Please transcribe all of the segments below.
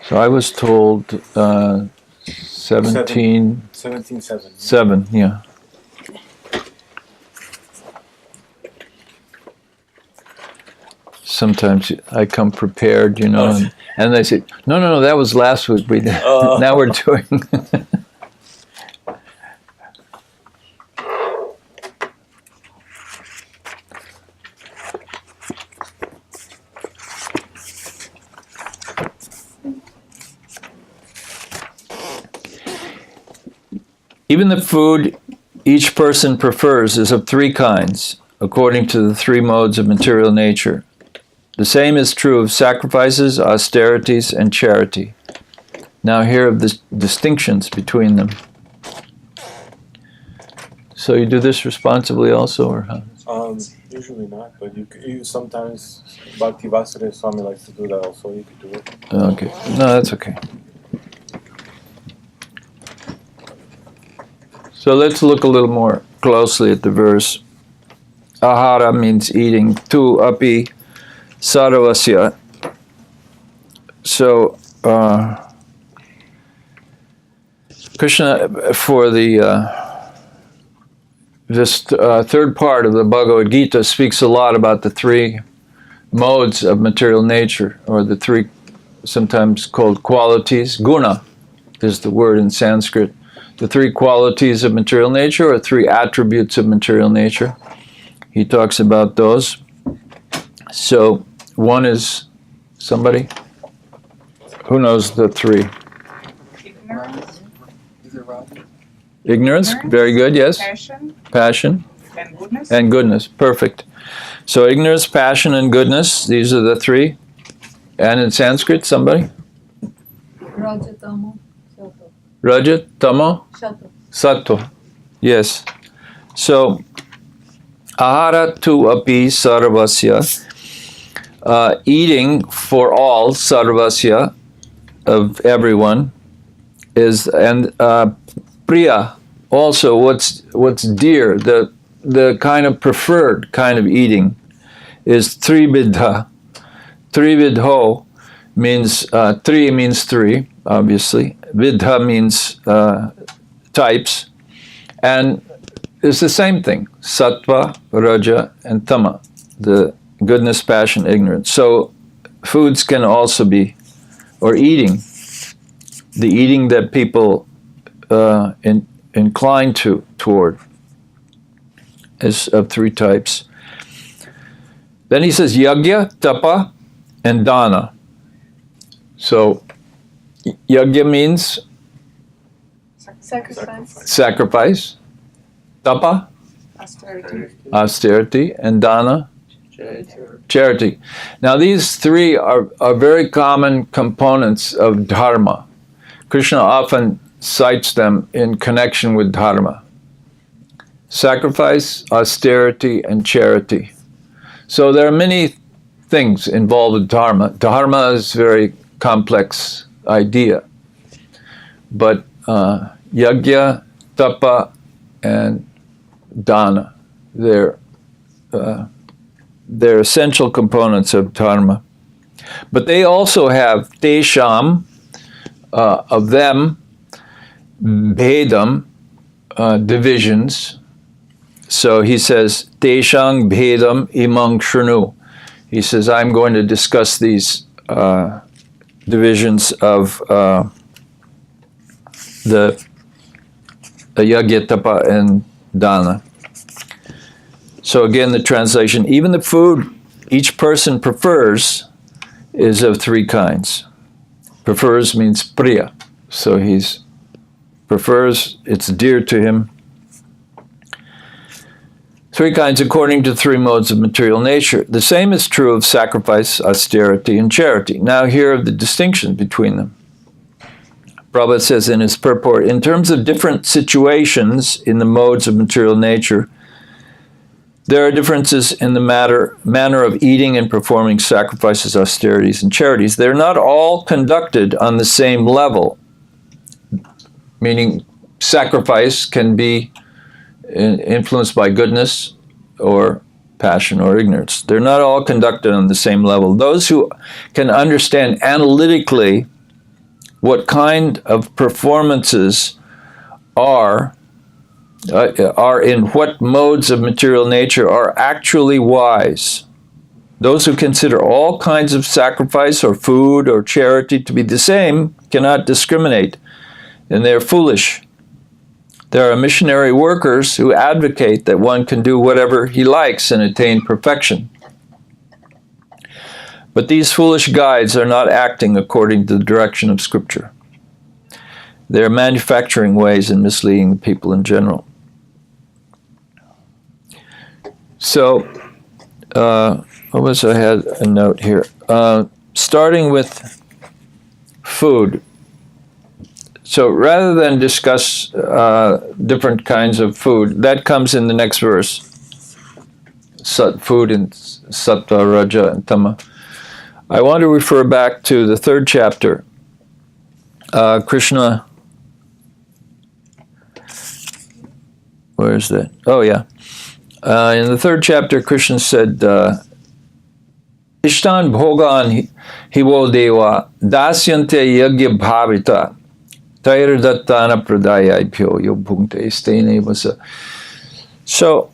So I was told 17... 17:7. 7, yeah. Sometimes I come prepared, you know, and they say, no, that was last week. We now we're doing... Even the food each person prefers is of three kinds, according to the three modes of material nature. The same is true of sacrifices, austerities, and charity. Now here are the distinctions between them. So you do this responsibly also, or how? Usually not, but you sometimes Bhakti Vasudeva Swami likes to do that also. You could do it. Okay, no, that's okay. So let's look a little more closely at the verse. Ahara means eating. Tu api sarvasya. So Krishna, for the third part of the Bhagavad-gita, speaks a lot about the three modes of material nature, or the three sometimes called qualities. Guna is the word in Sanskrit. The three qualities of material nature, or three attributes of material nature. He talks about those. So one is somebody who knows the three. Ignorance. Ignorance, very good, yes. Passion. And goodness. And goodness, perfect. So ignorance, passion, and goodness, these are the three. And in Sanskrit, somebody? Raja, Tamo, Sattva. Yes. So, ahara tu api sarvasya, eating for all, sarvasya, of everyone, is, and priya, also what's dear, the kind of preferred kind of eating, is tribidha. Trividho means, tri means three, obviously. Vidha means types. And it's the same thing. Sattva, Raja, and Tama. The goodness, passion, ignorance. So foods can also be, or eating, the eating that people incline toward is of three types. Then he says yagya, tapa, and dana. So yagya means sacrifice. Tapa, austerity, and dana, charity. Now these three are very common components of dharma. Krishna often cites them in connection with dharma. Sacrifice, austerity, and charity. So there are many things involved with dharma. Dharma is a very complex idea. But yagya, tapa, and dana, they're essential components of dharma. But they also have tesham, of them, bhedam, divisions. So he says, teshang bhedam imang shranu. He says, I'm going to discuss these divisions of the yagya, tapa, and dana. So again, the translation, even the food each person prefers is of three kinds. Prefers means priya. So he's prefers, it's dear to him. Three kinds according to three modes of material nature. The same is true of sacrifice, austerity, and charity. Now here are the distinctions between them. Prabhupada says in his purport, in terms of different situations in the modes of material nature, there are differences in the manner of eating and performing sacrifices, austerities, and charities. They're not all conducted on the same level, meaning sacrifice can be influenced by goodness or passion or ignorance. They're not all conducted on the same level. Those who can understand analytically what kind of performances are in what modes of material nature are actually wise. Those who consider all kinds of sacrifice or food or charity to be the same cannot discriminate, and they are foolish. There are missionary workers who advocate that one can do whatever he likes and attain perfection. But these foolish guides are not acting according to the direction of Scripture. They are manufacturing ways and misleading the people in general. So, what was I had a note here? Starting with food. So rather than discuss different kinds of food, that comes in the next verse. Food in Sattva, Raja, and Tama. I want to refer back to the 3rd chapter. Krishna, where is that? Oh yeah. In the 3rd chapter, Krishna said, Ishtan bhogan hivo deva dasyante yagya bhavita tair dattana pradayabhyo yobhungte istene vasa. So,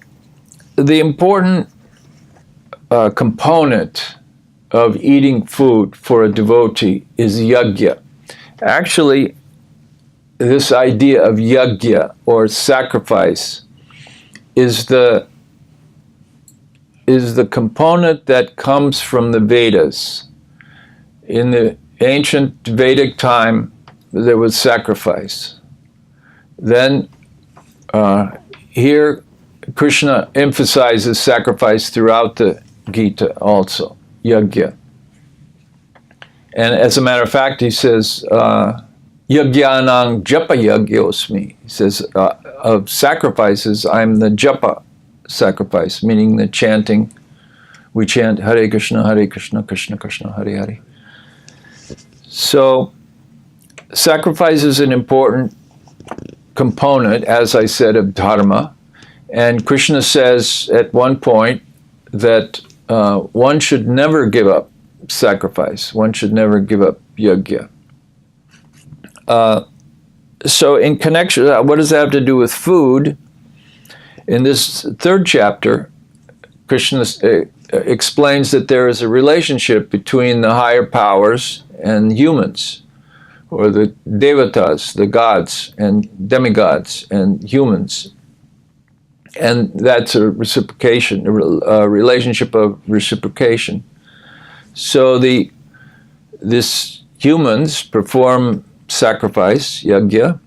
the important component of eating food for a devotee is yagya. Actually, this idea of yagya, or sacrifice, is the component that comes from the Vedas. In the ancient Vedic time, there was sacrifice. Then, here, Krishna emphasizes sacrifice throughout the Gita also, yagya. And as a matter of fact, he says, yagyanang japa yagyosmi. He says, of sacrifices, I'm the japa sacrifice, meaning the chanting. We chant Hare Krishna, Krishna Krishna, Hare Hare. So, sacrifice is an important component, as I said, of dharma. And Krishna says at one point that one should never give up sacrifice. One should never give up yagya. So in connection, what does that have to do with food? In this 3rd chapter, Krishna explains that there is a relationship between the higher powers and humans, or the devatas, the gods and demigods and humans. And that's a reciprocation, a relationship of reciprocation. So this humans perform sacrifice, yagya,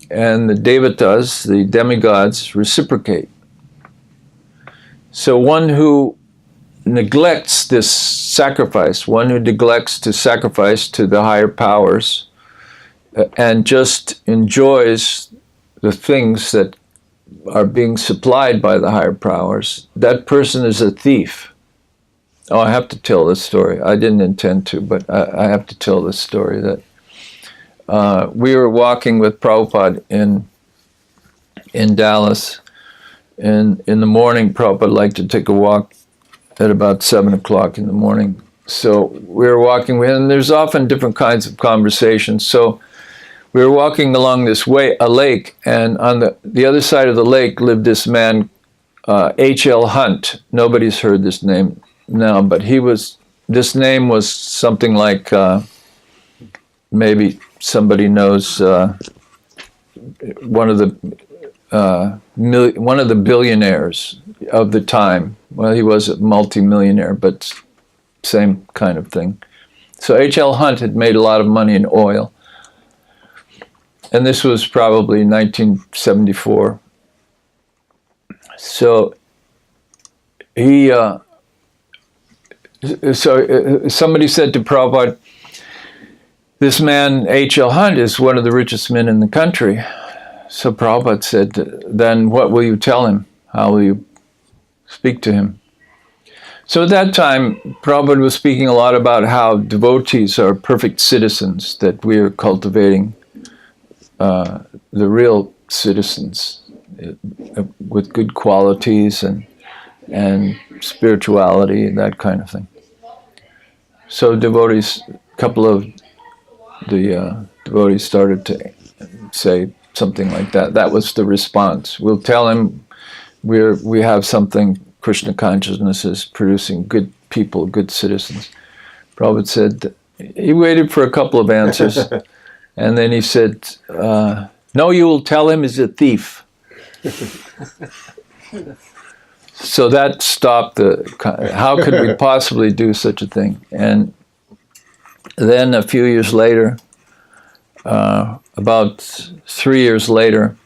and the devatas, the demigods, reciprocate. So one who neglects this sacrifice, one who neglects to sacrifice to the higher powers, and just enjoys the things that are being supplied by the higher powers, that person is a thief. Oh, I have to tell this story. I didn't intend to, but I have to tell this story. That we were walking with Prabhupada in Dallas, and in the morning, Prabhupada liked to take a walk at about 7 o'clock in the morning. So we were walking, and there's often different kinds of conversations. So we were walking along this way, a lake, and on the other side of the lake lived this man, H.L. Hunt. Nobody's heard this name now, but this name was something like, maybe somebody knows, one of the billionaires of the time. Well, he was a multi-millionaire, but same kind of thing. So H.L. Hunt had made a lot of money in oil. And this was probably 1974. So somebody said to Prabhupada, this man, H.L. Hunt, is one of the richest men in the country. So Prabhupada said, then what will you tell him? How will you speak to him? So at that time, Prabhupada was speaking a lot about how devotees are perfect citizens, that we are cultivating the real citizens with good qualities and spirituality and that kind of thing. So devotees, a couple of the devotee started to say something like that. That was the response. We'll tell him we have something. Krishna consciousness is producing good people, good citizens. Prabhupada said, he waited for a couple of answers, and then he said, no, you will tell him he's a thief. So that stopped how could we possibly do such a thing? And then a few years later, about 3 years later,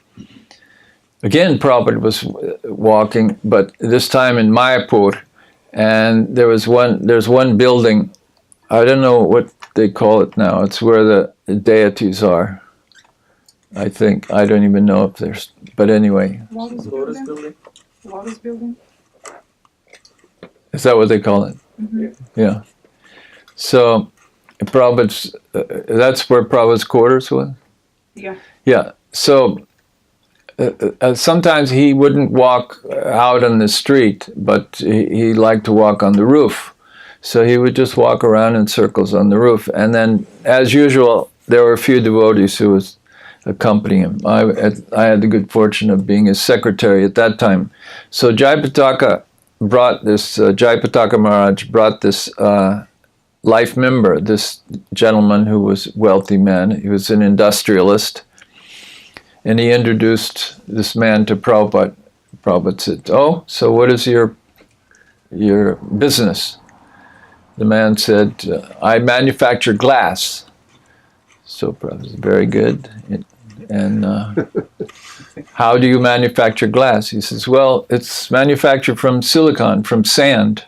again Prabhupada was walking, but this time in Mayapur, and there's one building, I don't know what they call it now, it's where the deities are. I think, I don't even know if there's, but anyway. Lotus building? Lotus building? Is that what they call it? Mm-hmm. Yeah. So, Prabhupada's, that's where Prabhupada's quarters was? Yeah. Yeah. So, sometimes he wouldn't walk out on the street, but he liked to walk on the roof. So he would just walk around in circles on the roof. And then, as usual, there were a few devotees who was accompanying him. I had the good fortune of being his secretary at that time. So Jayapataka Maharaj brought this life member, this gentleman who was a wealthy man. He was an industrialist. And he introduced this man to Prabhupada. Prabhupada said, oh, so what is your business? The man said, I manufacture glass. So Prabhupada said, very good. And how do you manufacture glass? He says, well, it's manufactured from silicon, from sand.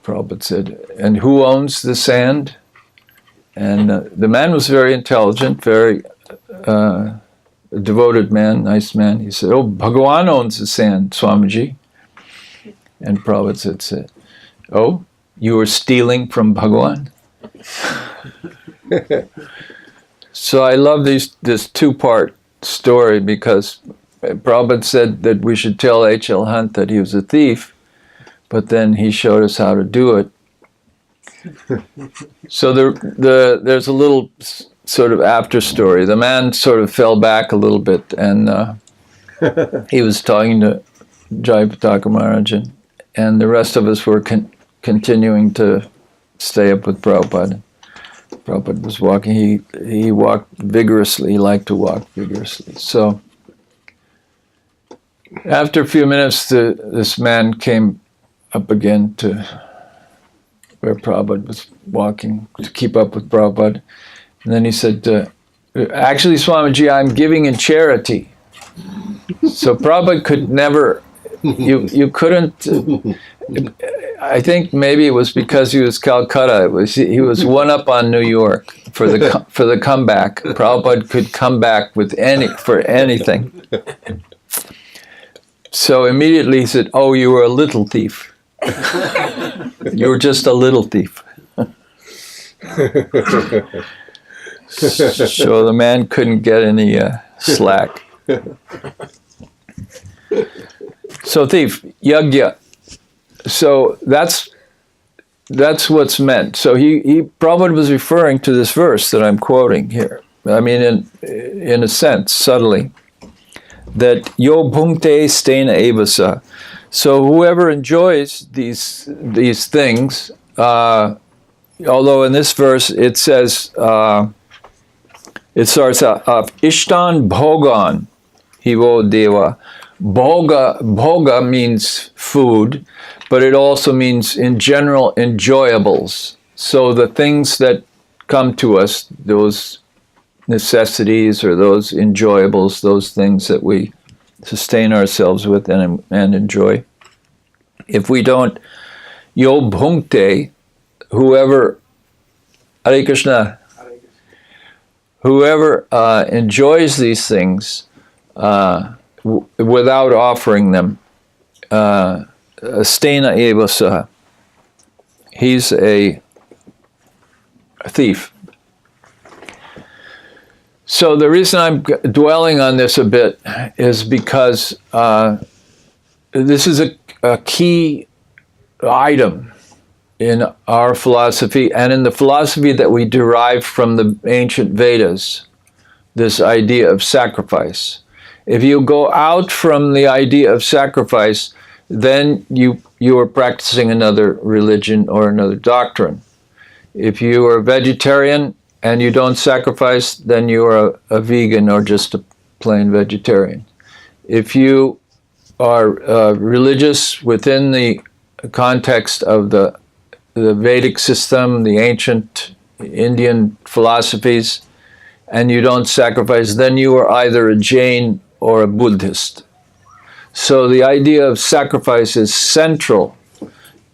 Prabhupada said, and who owns the sand? And the man was very intelligent, very devoted man, nice man. He said, oh, Bhagavan owns the sand, Swamiji. And Prabhupada said, oh, you were stealing from Bhagavan? So I love this two-part story because Prabhupada said that we should tell H.L. Hunt that he was a thief, but then he showed us how to do it. So there's a little sort of after story. The man sort of fell back a little bit, and he was talking to Jayapataka Maharaj, and the rest of us were continuing to stay up with Prabhupada. Prabhupada was walking. He walked vigorously. He liked to walk vigorously. So after a few minutes, this man came up again to where Prabhupada was walking to keep up with Prabhupada. And then he said, actually, Swamiji, I'm giving in charity. So Prabhupada could never, you couldn't, I think maybe it was because he was Calcutta. He was one up on New York for the comeback. Prabhupada could come back for anything. So immediately he said, oh, you were a little thief. You were just a little thief. So the man couldn't get any slack. So thief, yagya. So that's what's meant. So he Prabhupada was referring to this verse that I'm quoting here. I mean, in a sense, subtly, that yo bhungte stena evasa. So whoever enjoys these things, although in this verse it says it starts off ishtan bhogan hivo deva. Bhoga means food, but it also means, in general, enjoyables. So the things that come to us, those necessities or those enjoyables, those things that we sustain ourselves with and enjoy. If we don't, yo bhungte, whoever, Hare Krishna, whoever enjoys these things without offering them, stena eva saha, he's a thief. So the reason I'm dwelling on this a bit is because this is a key item in our philosophy and in the philosophy that we derive from the ancient Vedas, this idea of sacrifice. If you go out from the idea of sacrifice, then you are practicing another religion or another doctrine. If you are a vegetarian and you don't sacrifice, then you are a vegan or just a plain vegetarian. If you are religious within the context of the Vedic system, the ancient Indian philosophies, and you don't sacrifice, then you are either a Jain or a Buddhist. So the idea of sacrifice is central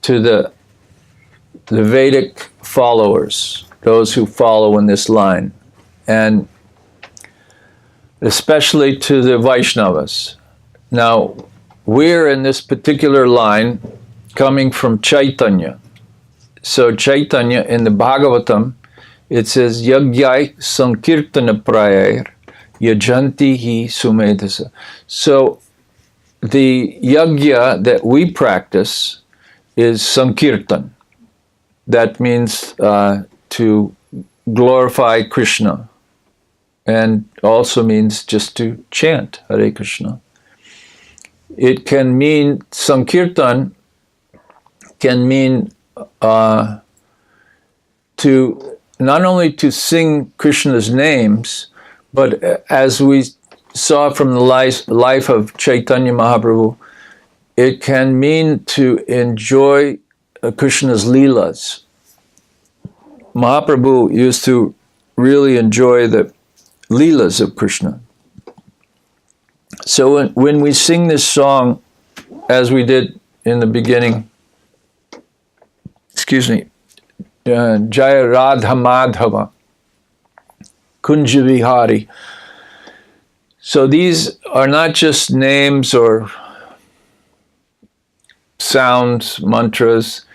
to the Vedic followers, those who follow in this line, and especially to the Vaishnavas. Now, we're in this particular line coming from Chaitanya. So Chaitanya, in the Bhagavatam, it says, Yagyai Sankirtana Prayar Yajanti Hi Sumedhasa. So the yagya that we practice is Sankirtan. That means to glorify Krishna, and also means just to chant Hare Krishna. It can mean, Sankirtan can mean to not only to sing Krishna's names, but as we saw from the life of Chaitanya Mahaprabhu, it can mean to enjoy Krishna's leelas. Mahaprabhu used to really enjoy the leelas of Krishna. So when we sing this song, as we did in the beginning, Jaya Radha Madhava, Kunja Vihari. So these are not just names or sounds, mantras.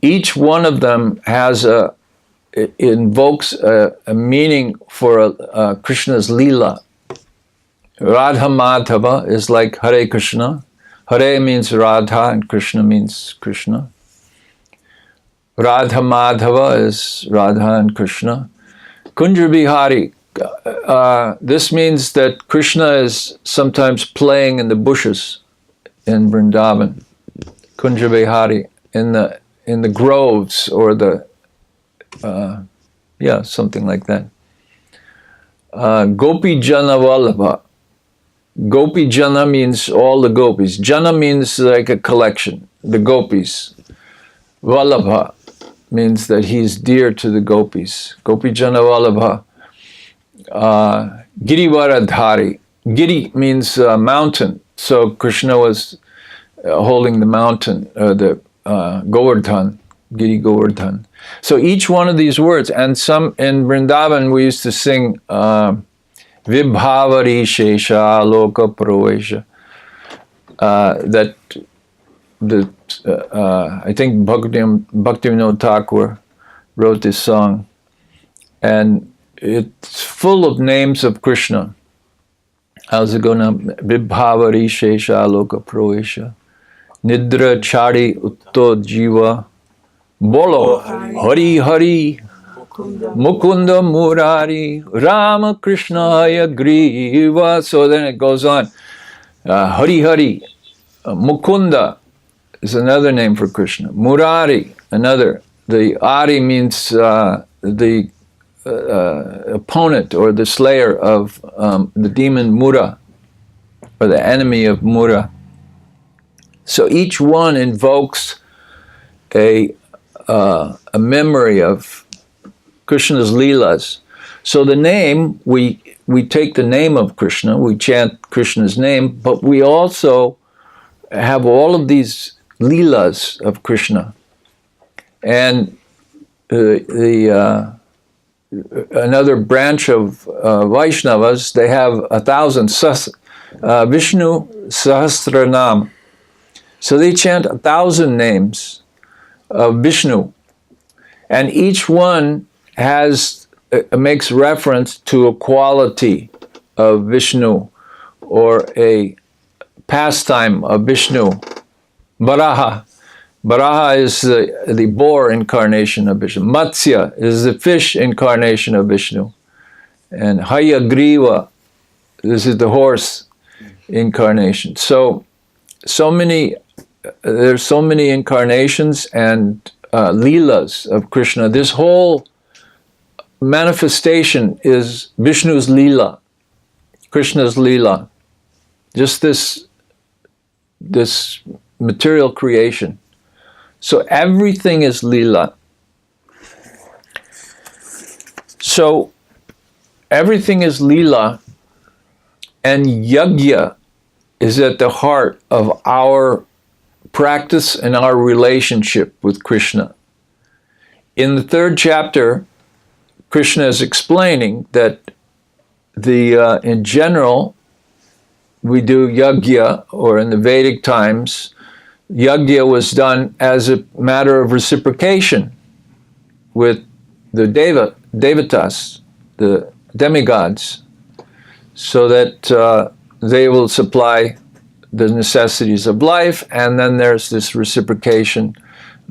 Each one of them has invokes a meaning for Krishna's Leela. Radha Madhava is like Hare Krishna. Hare means Radha and Krishna means Krishna. Radha Madhava is Radha and Krishna. Kunja Vihari, this means that Krishna is sometimes playing in the bushes in Vrindavan. Kunja Vihari, in the groves, or something like that. Gopi Jana Vallabha. Gopi Jana means all the gopis. Jana means like a collection, the gopis. Vallabha means that he's dear to the gopis. Gopi Jana Vallabha. Girivaradhari. Giri means mountain. So Krishna was holding the mountain, the Govardhan, Giri Govardhan. So each one of these words, and some in Vrindavan we used to sing Vibhavari Shesha Loka Pravesha. That I think Bhaktivinoda Thakur wrote this song, and it's full of names of Krishna. How's it going now? Vibhavari Shesha Loka Pravesha. Nidra Chari Utto Jiva. Bolo Hari Hari. Mukunda Murari. Rama Krishna Griva. So then it goes on. Hari Hari. Mukunda is another name for Krishna. Murari, another. The Ari means the opponent or the slayer of the demon Mura, or the enemy of Mura. So each one invokes a memory of Krishna's leelas. So the name, we take the name of Krishna, we chant Krishna's name, but we also have all of these leelas of Krishna. And another branch of Vaishnavas, they have 1,000 Vishnu Sahasranam. So they chant 1,000 names of Vishnu, and each one makes reference to a quality of Vishnu or a pastime of Vishnu. Varaha Varaha is the boar incarnation of Vishnu. Matsya is the fish incarnation of Vishnu. And Hayagriva, this is the horse incarnation. So there's so many incarnations and leelas of Krishna. This whole manifestation is Vishnu's leela, Krishna's leela. Just this material creation. So everything is leela. So everything is leela, and yajna is at the heart of our practice and our relationship with Krishna. In the 3rd chapter, Krishna is explaining that in general, we do yajna, or in the Vedic times, yajna was done as a matter of reciprocation with the devatas, the demigods, so that they will supply the necessities of life, and then there's this reciprocation,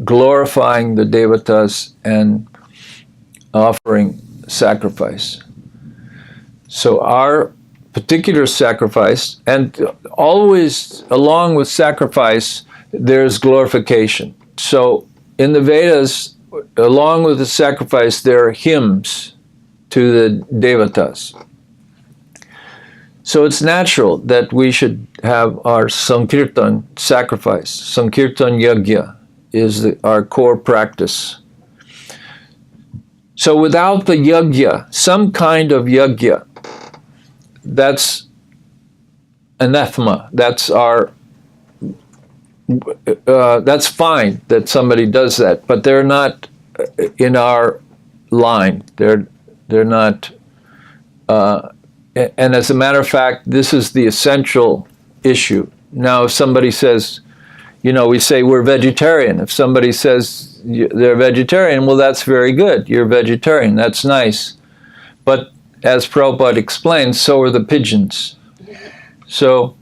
glorifying the devatas and offering sacrifice. So our particular sacrifice, and always along with sacrifice, there's glorification. So in the Vedas, along with the sacrifice, there are hymns to the devatas. So it's natural that we should have our sankirtan sacrifice. Sankirtan yajna is our core practice. So without the yajna, some kind of yajna, that's anathema. That's that's fine that somebody does that, but they're not in our line. They're not. And as a matter of fact, this is the essential issue. Now, if somebody says, we say we're vegetarian. If somebody says they're vegetarian, well, that's very good. You're vegetarian. That's nice. But as Prabhupada explains, so are the pigeons. So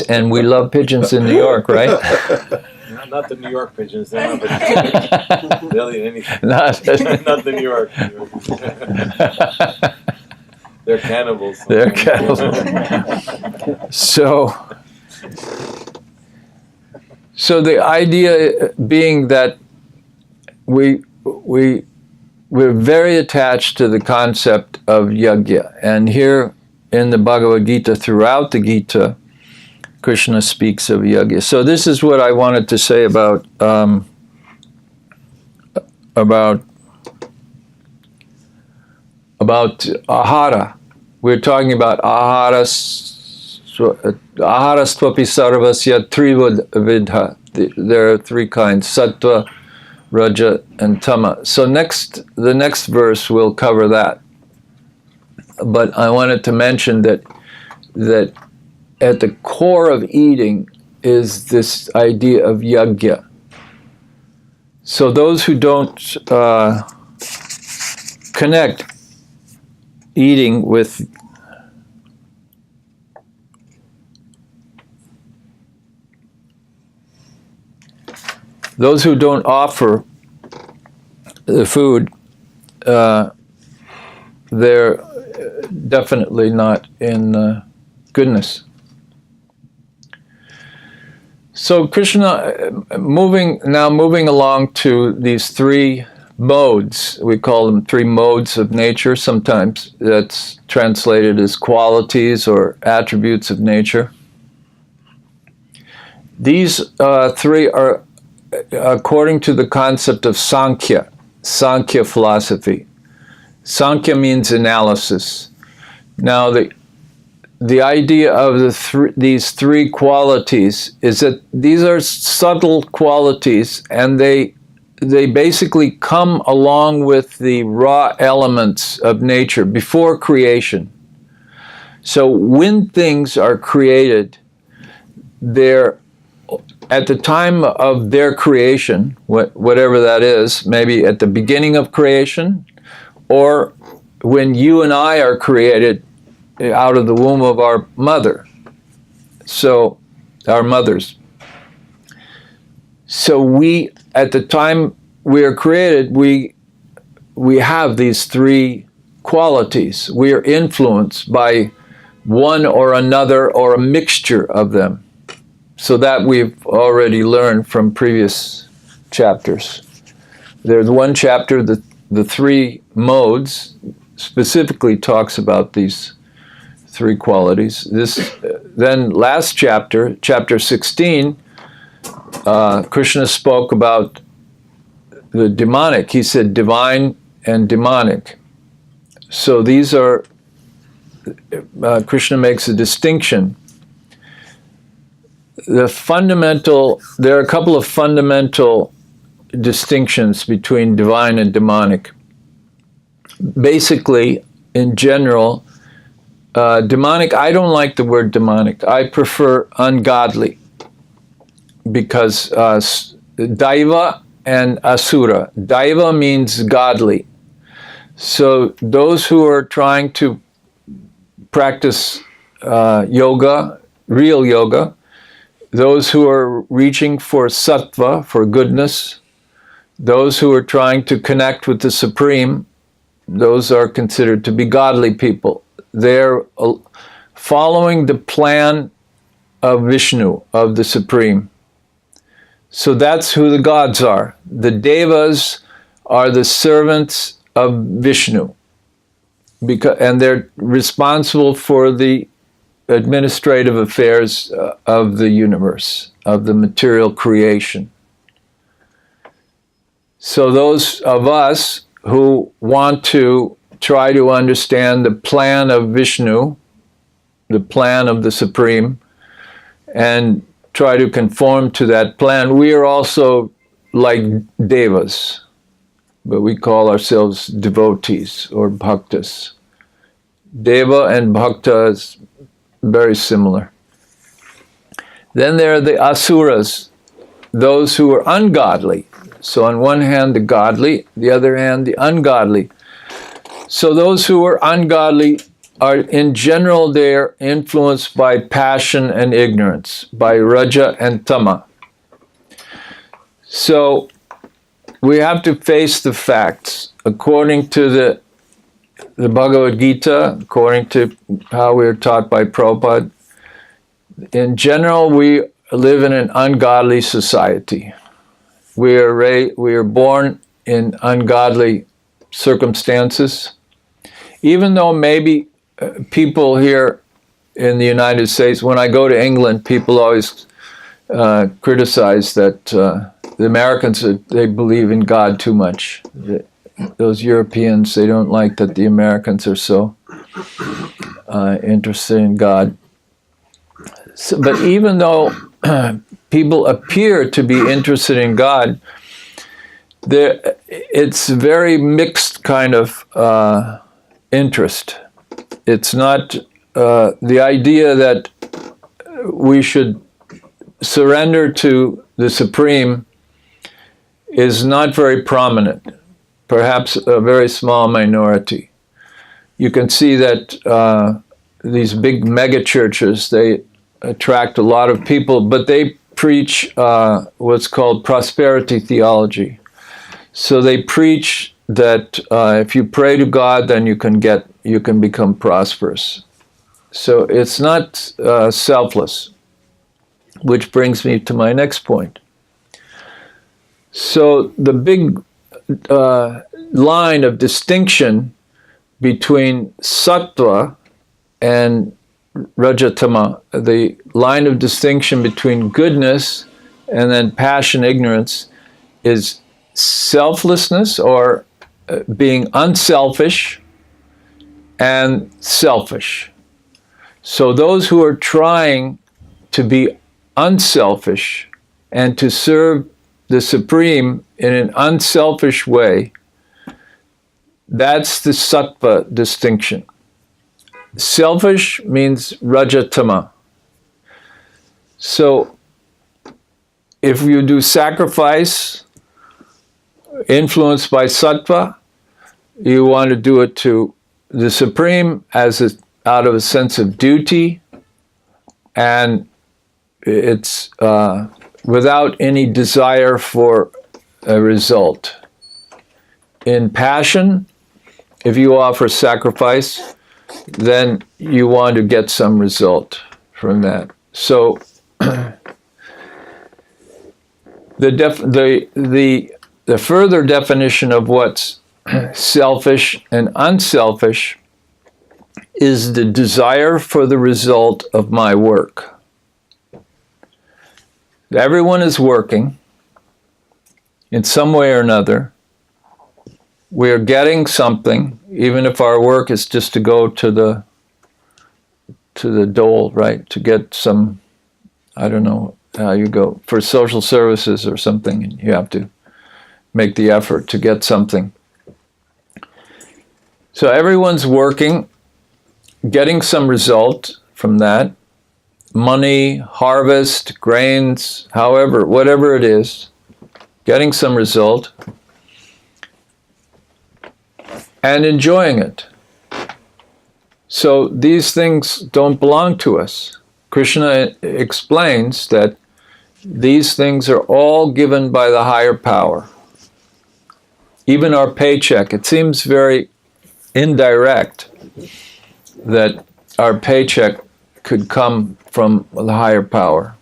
and we love pigeons in New York, right? Not the New York pigeons. They're not vegetarian. They'll eat anything. Not the New York pigeons. They're cannibals. They're cannibals. So the idea being that we're very attached to the concept of yajna. And here in the Bhagavad-gita, throughout the Gita, Krishna speaks of yajna. So this is what I wanted to say about ahara. We're talking about aharastvapi sarvasya trividha. There are 3 kinds: sattva, raja, and tama. So the next verse will cover that. But I wanted to mention that at the core of eating is this idea of yajna. So those who don't connect eating with those who don't offer the food, they're definitely not in goodness. So Krishna, moving along to these 3 modes. We call them 3 modes of nature. Sometimes that's translated as qualities or attributes of nature. These 3 are according to the concept of Sankhya philosophy. Sankhya means analysis. Now the idea of these 3 qualities is that these are subtle qualities, and they basically come along with the raw elements of nature before creation. So when things are created, they're at the time of their creation, whatever that is, maybe at the beginning of creation, or when you and I are created out of the womb of our mother. So, our mothers. So we, at the time we are created, we have these three qualities. We are influenced by one or another or a mixture of them. So that we've already learned from previous chapters. There's one chapter, the three modes, specifically talks about these three qualities. Then last chapter, chapter 16, Krishna spoke about the demonic. He said divine and demonic. So these are, Krishna makes a distinction. There are a couple of fundamental distinctions between divine and demonic. Basically, in general, demonic, I don't like the word demonic. I prefer ungodly, because Daiva and Asura. Daiva means godly. So those who are trying to practice yoga, real yoga, those who are reaching for sattva, for goodness, those who are trying to connect with the Supreme, those are considered to be godly people. They're following the plan of Vishnu, of the Supreme. So that's who the gods are. The devas are the servants of Vishnu, and they're responsible for the administrative affairs of the universe, of the material creation. So those of us who want to try to understand the plan of Vishnu, the plan of the Supreme, and try to conform to that plan, we are also like devas, but we call ourselves devotees or bhaktas. Deva and bhakta is very similar. Then there are the asuras, those who are ungodly. So on one hand the godly, the other hand the ungodly. So those who are ungodly are, in general, they're influenced by passion and ignorance, by raja and tama. So we have to face the facts. According to the Bhagavad-gita, according to how we are taught by Prabhupada, in general, we live in an ungodly society. We are born in ungodly circumstances. Even though maybe people here in the United States, when I go to England, people always criticize that the Americans, they believe in God too much. Those Europeans, they don't like that the Americans are so interested in God. So, but even though people appear to be interested in God, it's a very mixed kind of interest. It's not the idea that we should surrender to the Supreme is not very prominent, perhaps a very small minority. You can see that these big mega churches, they attract a lot of people, but they preach what's called prosperity theology. So they preach that if you pray to God, then you can become prosperous. So it's not selfless, which brings me to my next point. So the big line of distinction between sattva and rajatama, the line of distinction between goodness and then passion, ignorance, is selflessness, or being unselfish, and selfish. So those who are trying to be unselfish and to serve the Supreme in an unselfish way, that's the sattva distinction. Selfish means rajatama. So if you do sacrifice influenced by sattva, you want to do it to the Supreme out of a sense of duty, and it's without any desire for a result. In passion, if you offer sacrifice, then you want to get some result from that. So the further definition of what's selfish and unselfish is the desire for the result of my work. Everyone is working in some way or another. We are getting something, even if our work is just to go to the dole, right? To get some, I don't know how you go, for social services or something, and you have to make the effort to get something. So everyone's working, getting some result from that. Money, harvest, grains, however, whatever it is, getting some result and enjoying it. So these things don't belong to us. Krishna explains that these things are all given by the higher power. Even our paycheck, it seems very indirect that our paycheck could come from the higher power.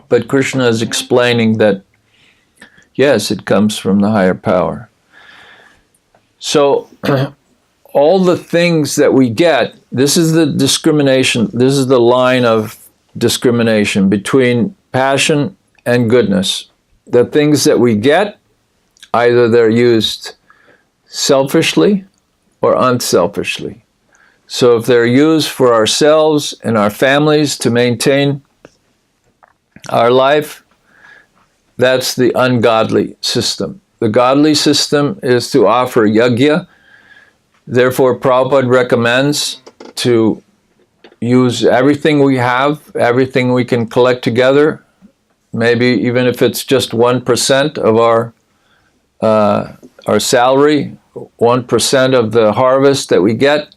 But Krishna is explaining that, yes, it comes from the higher power. So all the things that we get, this is the discrimination, this is the line of discrimination between passion and goodness. The things that we get, either they're used selfishly or unselfishly. So if they're used for ourselves and our families to maintain our life, that's the ungodly system. The godly system is to offer yajna. Therefore, Prabhupada recommends to use everything we have, everything we can collect together, maybe even if it's just 1% of our salary, 1% of the harvest that we get,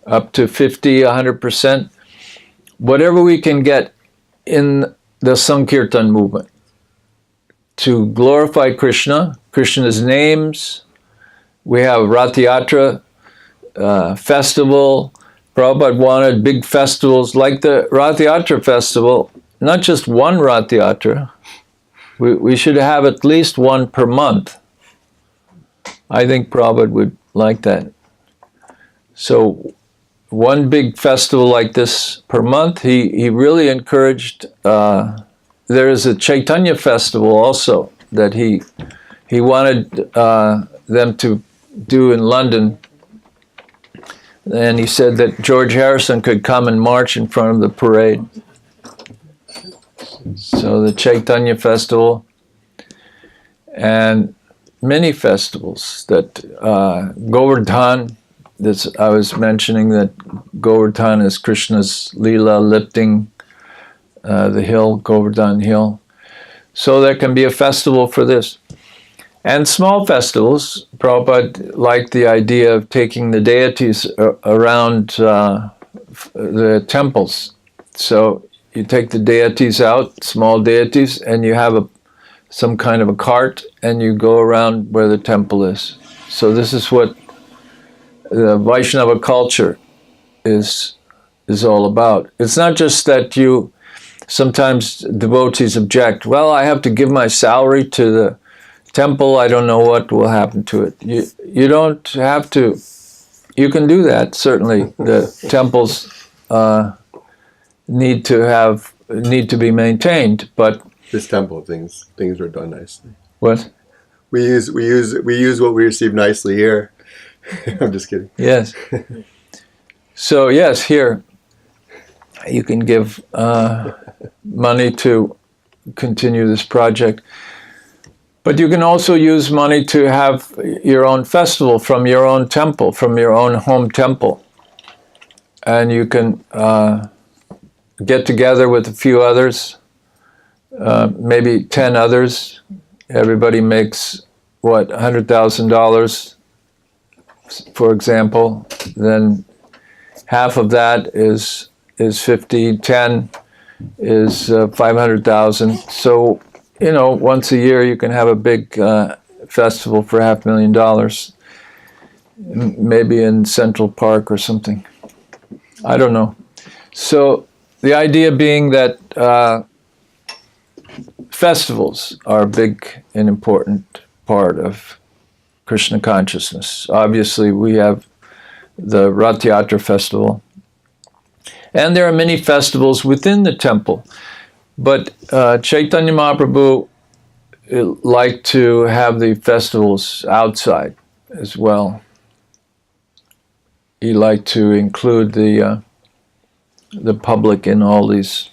up to 50, 100%, whatever we can get in the Sankirtan movement to glorify Krishna, Krishna's names. We have Rath-yatra festival. Prabhupada wanted big festivals like the Rath-yatra festival, not just one Rath-yatra. We should have at least one per month. I think Prabhupada would like that. So one big festival like this per month, he really encouraged. There is a Chaitanya festival also that he wanted them to do in London. And he said that George Harrison could come and march in front of the parade. So the Chaitanya festival and many festivals that Govardhan, I was mentioning that Govardhan is Krishna's Leela lifting the hill, Govardhan Hill. So there can be a festival for this. And small festivals, Prabhupada liked the idea of taking the deities around the temples. So you take the deities out, small deities, and you have some kind of a cart, and you go around where the temple is. So this is what the Vaishnava culture is all about. It's not just that sometimes devotees object, well, I have to give my salary to the temple, I don't know what will happen to it. You don't have to. You can do that, certainly. The temples need to be maintained, but this temple things are done nicely. What? We use what we receive nicely here. I'm just kidding. Yes. So yes, here you can give money to continue this project. But you can also use money to have your own festival from your own temple, from your own home temple. And you can get together with a few others, maybe 10 others. Everybody makes, $100,000, for example. Then half of that is 50, 10. is 500,000. So, once a year you can have a big festival for $500,000, maybe in Central Park or something. I don't know. So the idea being that festivals are a big and important part of Krishna consciousness. Obviously, we have the Rath Yatra festival, and there are many festivals within the temple. But Chaitanya Mahaprabhu liked to have the festivals outside as well. He liked to include the public in all these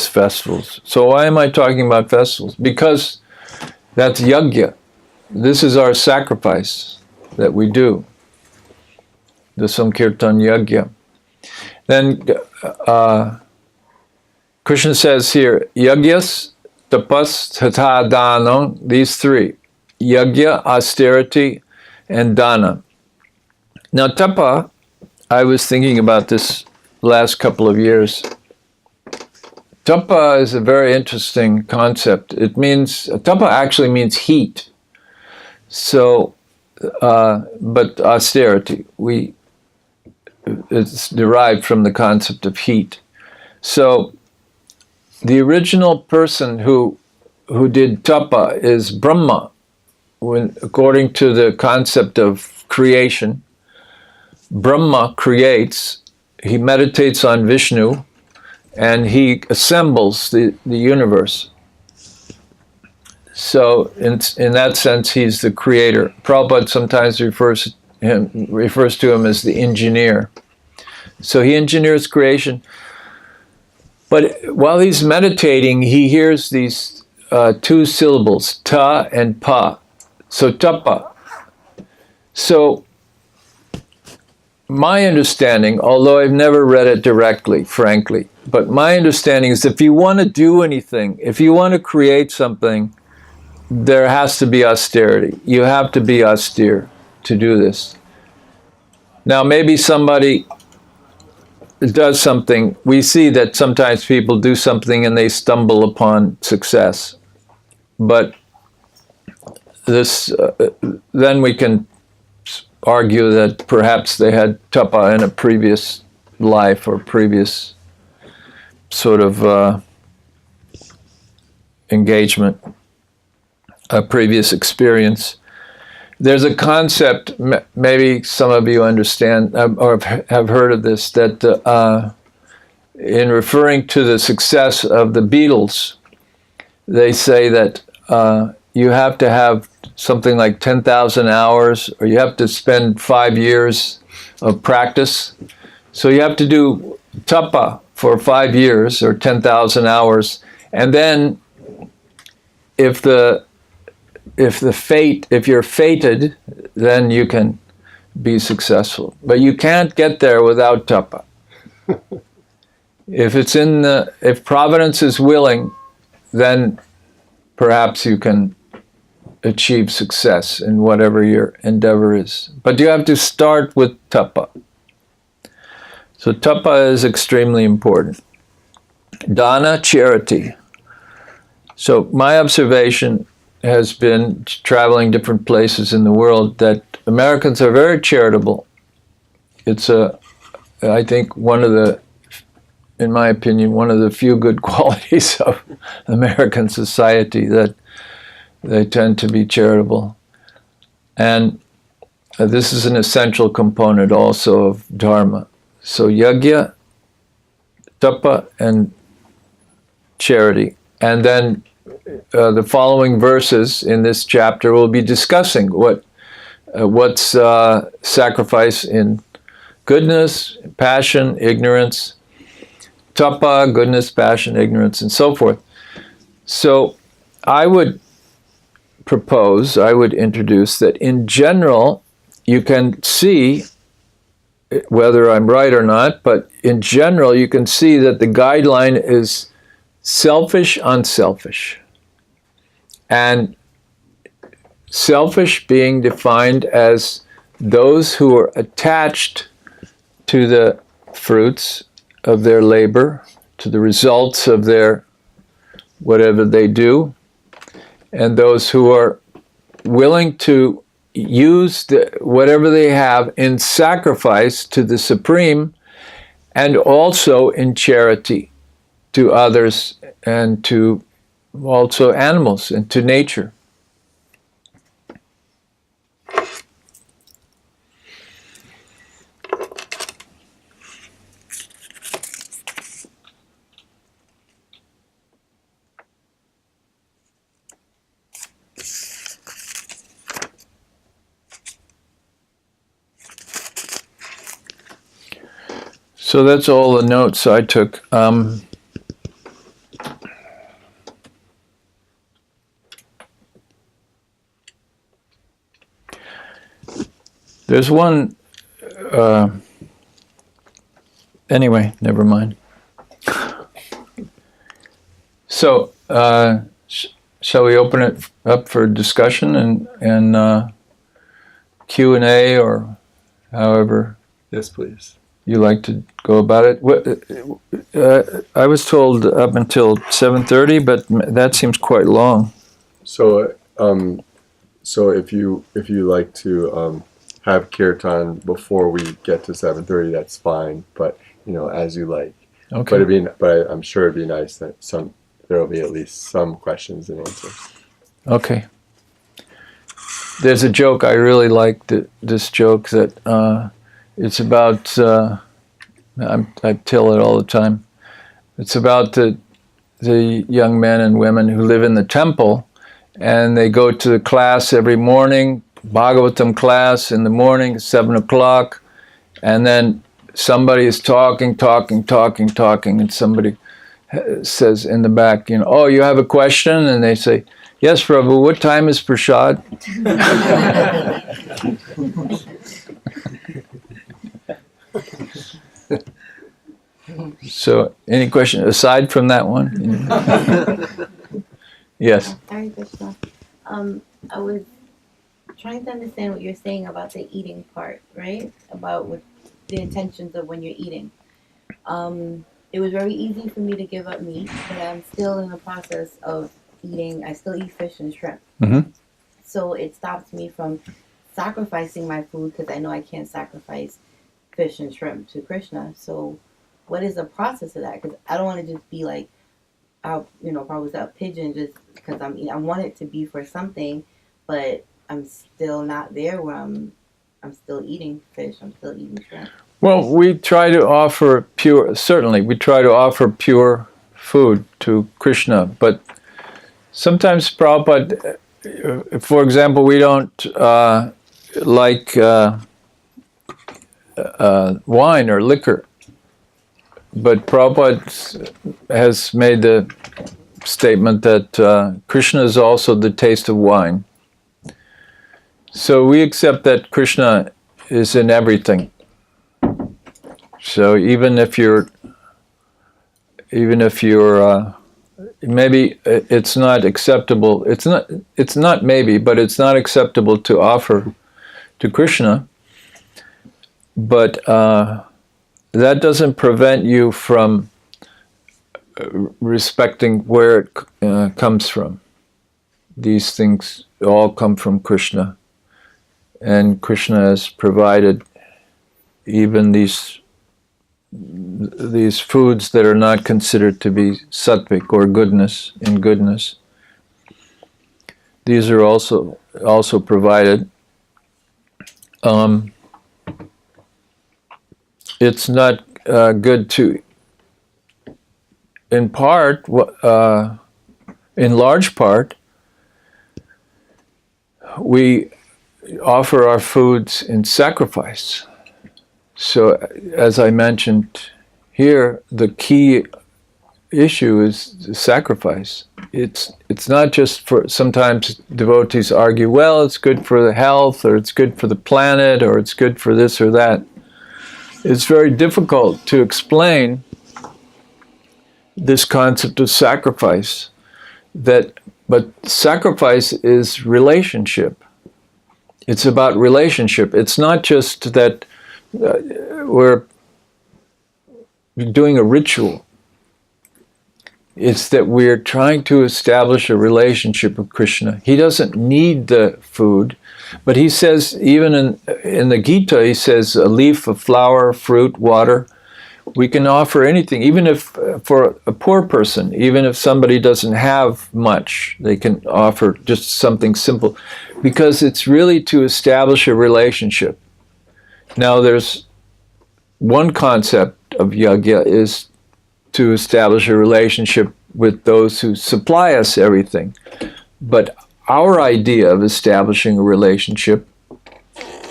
festivals. So why am I talking about festivals? Because that's yajna. This is our sacrifice that we do. The Sankirtan yajna. Then Krishna says here, yajnas, tapas, tata, dana, these three. Yajna, austerity, and dana. Now tapa, I was thinking about this last couple of years. Tapa is a very interesting concept. Tapa actually means heat. So, but austerity, it's derived from the concept of heat. So, the original person who did tapa is Brahma. According to the concept of creation, Brahma creates, he meditates on Vishnu, and he assembles the universe. So in that sense, he's the creator. Prabhupada sometimes refers to him as the engineer. So he engineers creation. But while he's meditating, he hears these two syllables, ta and pa. So tapa. So my understanding, although I've never read it directly, frankly, but my understanding is if you want to do anything, if you want to create something, there has to be austerity. You have to be austere to do this. Now, maybe somebody does something. We see that sometimes people do something and they stumble upon success. But this, then we can argue that perhaps they had tapa in a previous life or previous sort of engagement, a previous experience. There's a concept, maybe some of you understand or have heard of this, that in referring to the success of the Beatles, they say that you have to have something like 10,000 hours, or you have to spend 5 years of practice. So you have to do tapa for 5 years or 10,000 hours, and then if you're fated, then you can be successful. But you can't get there without tapa. If Providence is willing, then perhaps you can achieve success in whatever your endeavor is. But you have to start with tapa. So tapa is extremely important. Dana, charity. So my observation has been, traveling different places in the world, that Americans are very charitable. It's I think in my opinion, one of the few good qualities of American society, that they tend to be charitable. And this is an essential component also of Dharma. So yajna, tapa, and charity. And then the following verses in this chapter will be discussing what's sacrifice in goodness, passion, ignorance, tapa, goodness, passion, ignorance, and so forth. So I would introduce that in general, you can see, whether I'm right or not, but in general, you can see that the guideline is selfish, unselfish. And selfish being defined as those who are attached to the fruits of their labor, to the results of their whatever they do, and those who are willing to use whatever they have in sacrifice to the Supreme, and also in charity to others and to also animals and to nature. So that's all the notes I took. There's one, anyway, never mind. So, shall we open it up for discussion and Q&A, or however Yes, please. you like to go about it? I was told up until 7:30, but that seems quite long. So, so if you like to have kirtan before we get to 7:30, that's fine. But as you like. Okay. But I'm sure it'd be nice that there will be at least some questions and answers. Okay. There's a joke, I really like this joke, that it's about, I tell it all the time, it's about the young men and women who live in the temple, and they go to the class every morning, Bhagavatam class in the morning, 7 o'clock, and then somebody is talking, and somebody says in the back, oh, you have a question? And they say, yes, Prabhu, what time is prasad? So, any question aside from that one? Yes. Hare Krishna. I was trying to understand what you're saying about the eating part, right? About what the intentions of when you're eating. It was very easy for me to give up meat, but I'm still in the process of eating. I still eat fish and shrimp. Mm-hmm. So it stops me from sacrificing my food, because I know I can't sacrifice fish and shrimp to Krishna. So what is the process of that? Because I don't want to just be like, probably a pigeon just because I'm eating. I want it to be for something, but I'm still not there where I'm still eating fish. I'm still eating shrimp. Well, we try to offer pure food to Krishna, but sometimes Prabhupada, for example, we don't like wine or liquor, but Prabhupada has made the statement that Krishna is also the taste of wine. So we accept that Krishna is in everything. So even if you're maybe it's not acceptable. It's not maybe, but it's not acceptable to offer to Krishna. But that doesn't prevent you from respecting where it comes from. These things all come from Krishna, and Krishna has provided even these foods that are not considered to be sattvic or goodness. These are also provided. It's not good to, in large part, we offer our foods in sacrifice. So, as I mentioned here, the key issue is the sacrifice. It's not just for, sometimes devotees argue, well, it's good for the health, or it's good for the planet, or it's good for this or that. It's very difficult to explain this concept of sacrifice, but sacrifice is relationship. It's about relationship. It's not just that we're doing a ritual. It's that we're trying to establish a relationship with Krishna. He doesn't need the food, but he says, even in the Gita, he says a leaf, a flower, fruit, water. We can offer anything, even if for a poor person, even if somebody doesn't have much, they can offer just something simple, because it's really to establish a relationship. Now, there's one concept of yajna is to establish a relationship with those who supply us everything. But our idea of establishing a relationship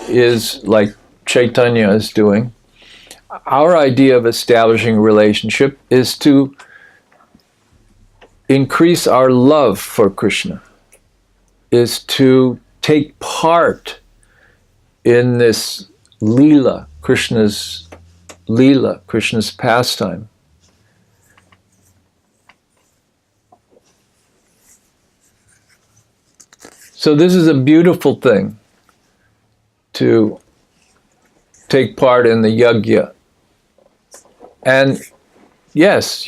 is like Chaitanya is doing. Our idea of establishing a relationship is to increase our love for Krishna, is to take part in this Leela, Krishna's pastime. So this is a beautiful thing, to take part in the yajna. And yes,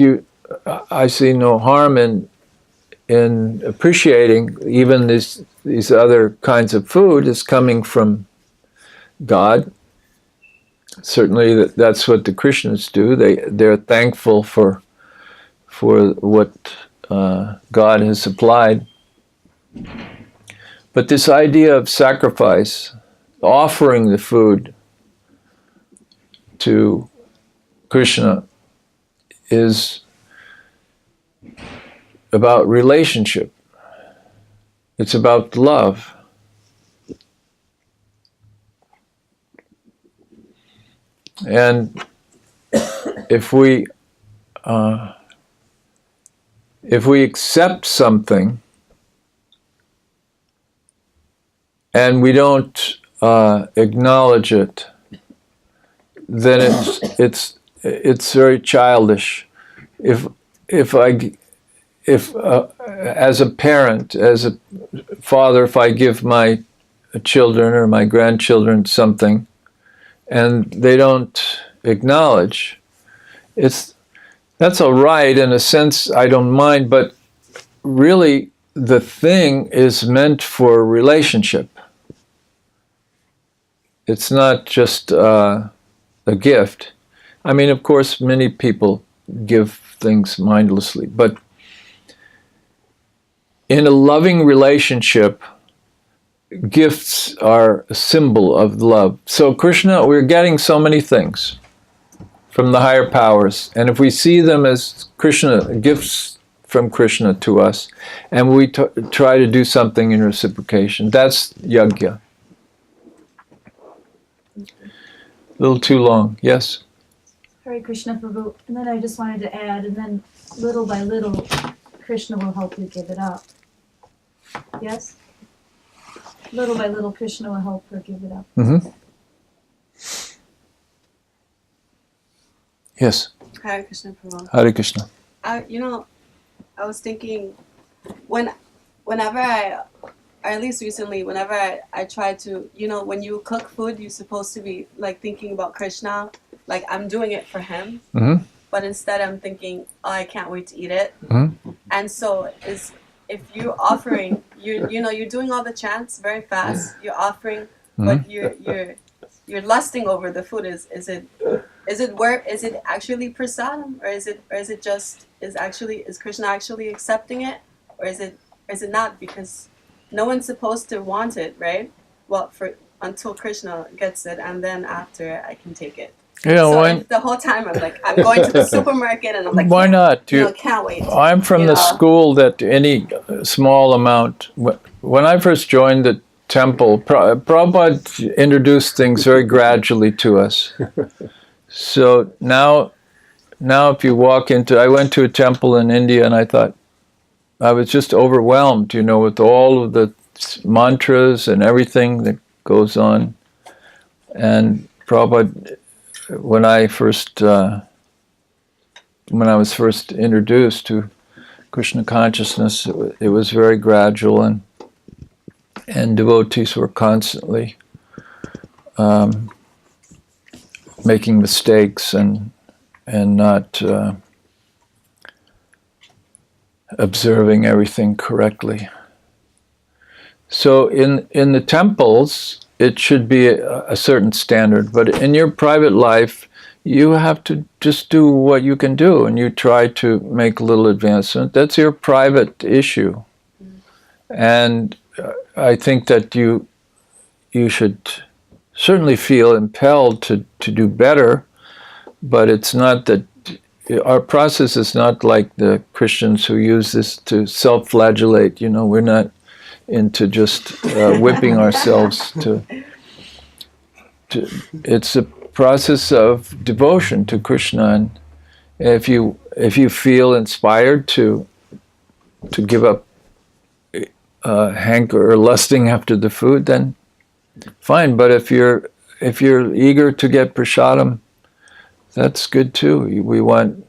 I see no harm in appreciating even these other kinds of food is coming from God. Certainly that's what the Krishnas do. They're thankful for what God has supplied. But this idea of sacrifice, offering the food to Krishna, is about relationship. It's about love. And if we accept something and we don't acknowledge it, then it's very childish. If as a parent, as a father, if I give my children or my grandchildren something and they don't acknowledge, that's all right in a sense. I don't mind, but really the thing is meant for relationship. It's not just a gift. I mean, of course, many people give things mindlessly, but in a loving relationship, gifts are a symbol of love. So Krishna, we're getting so many things from the higher powers, and if we see them as Krishna, gifts from Krishna to us, and we try to do something in reciprocation, that's yajna. A little too long. Yes? Hare Krishna Prabhu. And then I just wanted to add, and then little by little, Krishna will help you give it up. Yes? Little by little, Krishna will help her give it up. Mm-hmm. Yes. Hare Krishna Prabhu. Hare Krishna. I was thinking, whenever I, or at least recently, whenever I try to, when you cook food, you're supposed to be like thinking about Krishna, like I'm doing it for him. Mm-hmm. But instead I'm thinking, oh, I can't wait to eat it. Mm-hmm. And so if you're offering, you're doing all the chants very fast. You're offering, but you're lusting over the food. Is it actually prasadam, or is Krishna actually accepting it, or is it not? Because no one's supposed to want it, right? Well, until Krishna gets it, and then after I can take it. The whole time I'm going to the supermarket, and I'm like, why not? Can't wait. I'm from the school that any small amount. When I first joined the temple, Prabhupada introduced things very gradually to us. So now if you walk into, I went to a temple in India, and I thought, I was just overwhelmed, with all of the mantras and everything that goes on. And Prabhupada, when I was first introduced to Krishna consciousness, it was very gradual, and devotees were constantly making mistakes and not observing everything correctly. So in the temples, it should be a certain standard, but in your private life, you have to just do what you can do, and you try to make a little advancement. That's your private issue. And I think that you should certainly feel impelled to do better, but it's not that our process is not like the Christians who use this to self-flagellate. You know, we're not into just whipping ourselves to. It's a process of devotion to Krishna, and if you feel inspired to give up hanker or lusting after the food, then fine. But if you're eager to get prasadam, that's good too. We want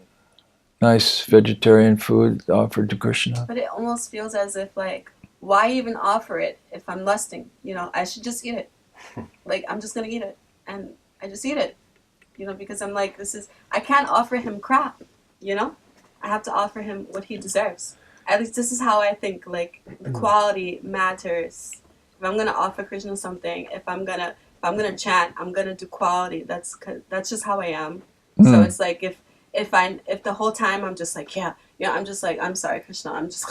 nice vegetarian food offered to Krishna. But it almost feels as if, like, why even offer it if I'm lusting? You know, I should just eat it. Like, I'm just gonna eat it, and I just eat it. You know, because I'm like, I can't offer him crap. You know, I have to offer him what he deserves. At least this is how I think. Like, the quality matters. If I'm gonna offer Krishna something, if I'm gonna chant, I'm gonna do quality. That's just how I am. So it's like if the whole time I'm just like, I'm just like, I'm sorry, Krishna, I'm just,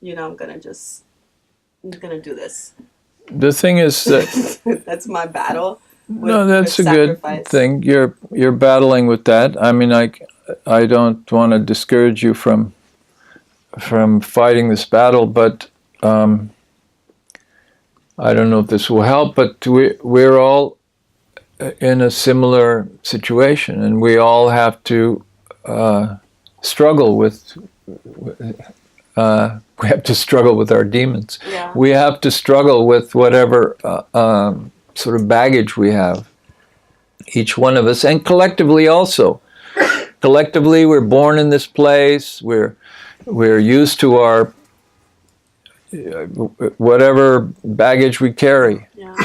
you know, I'm gonna do this. The thing is that that's my battle. That's a good thing. You're battling with that. I mean, I don't want to discourage you from fighting this battle, but I don't know if this will help. But we're all in a similar situation, and we all have to struggle with. We have to struggle with our demons. Yeah. We have to struggle with whatever sort of baggage we have, each one of us, and collectively also. Collectively, we're born in this place. We're used to our whatever baggage we carry. Yeah.